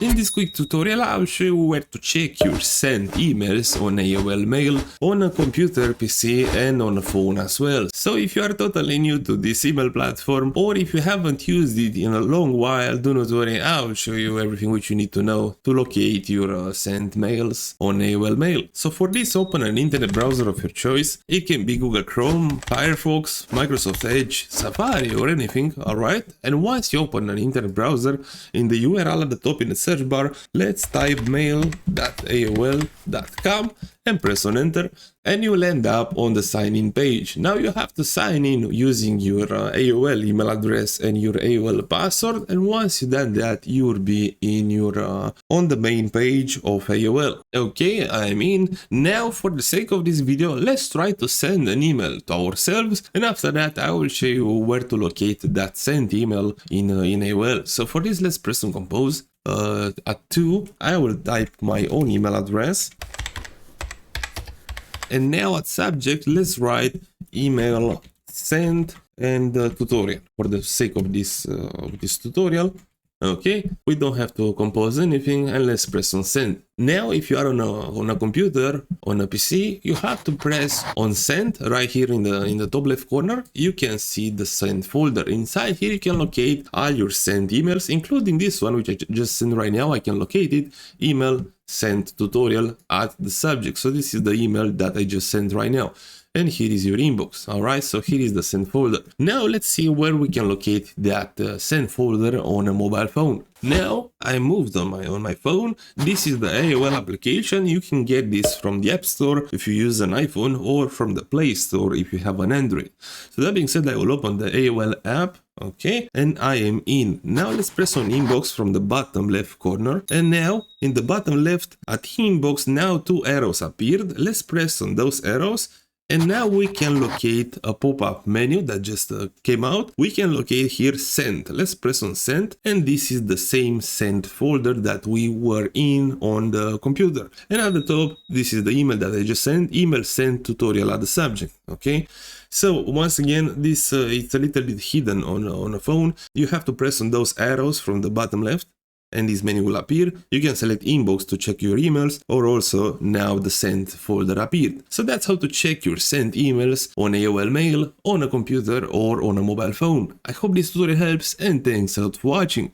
In this quick tutorial I'll show you where to check your sent emails on AOL Mail, on a computer, PC and on a phone as well. So if you are totally new to this email platform or if you haven't used it in a long while, do not worry, I'll show you everything which you need to know to locate your sent mails on AOL Mail. So for this, open an internet browser of your choice. It can be Google Chrome, Firefox, Microsoft Edge, Safari or anything, alright? And once you open an internet browser, in the URL at the top in the search bar, let's type mail.aol.com and press on enter, and you'll end up on the sign in page. Now you have to sign in using your AOL email address and your AOL password, and once you've done that, you'll be in your on the main page of AOL. Okay, I'm in. Now for the sake of this video, let's try to send an email to ourselves, and after that I will show you where to locate that sent email in AOL. So for this, let's press on compose. At 2 I will type my own email address, and now at subject let's write email sent and tutorial for the sake of this tutorial. Okay, we don't have to compose anything, and let's press on send. Now if you are on a computer, on a PC, you have to press on send. Right here in the top left corner you can see the send folder. Inside here you can locate all your sent emails, including this one which I just sent right now. I can locate it, email sent tutorial at the subject. So this is the email that I just sent right now. And here is your inbox. Alright, so here is the send folder. Now let's see where we can locate that send folder on a mobile phone. Now I moved on my phone. This is the AOL application. You can get this from the App Store if you use an iPhone, or from the Play Store if you have an Android. So that being said, I will open the AOL app. Okay, and I am in. Now let's press on inbox from the bottom left corner, and now in the bottom left at inbox, now two arrows appeared. Let's press on those arrows. And now we can locate a pop-up menu that just came out. We can locate here send. Let's press on send, and this is the same send folder that we were in on the computer. And at the top, this is the email that I just sent, email send tutorial at the subject. Okay, so once again, this it's a little bit hidden on a phone. You have to press on those arrows from the bottom left, and this menu will appear. You can select inbox to check your emails, or also now the sent folder appeared. So that's how to check your sent emails on AOL Mail, on a computer or on a mobile phone. I hope this tutorial helps, and thanks a lot for watching.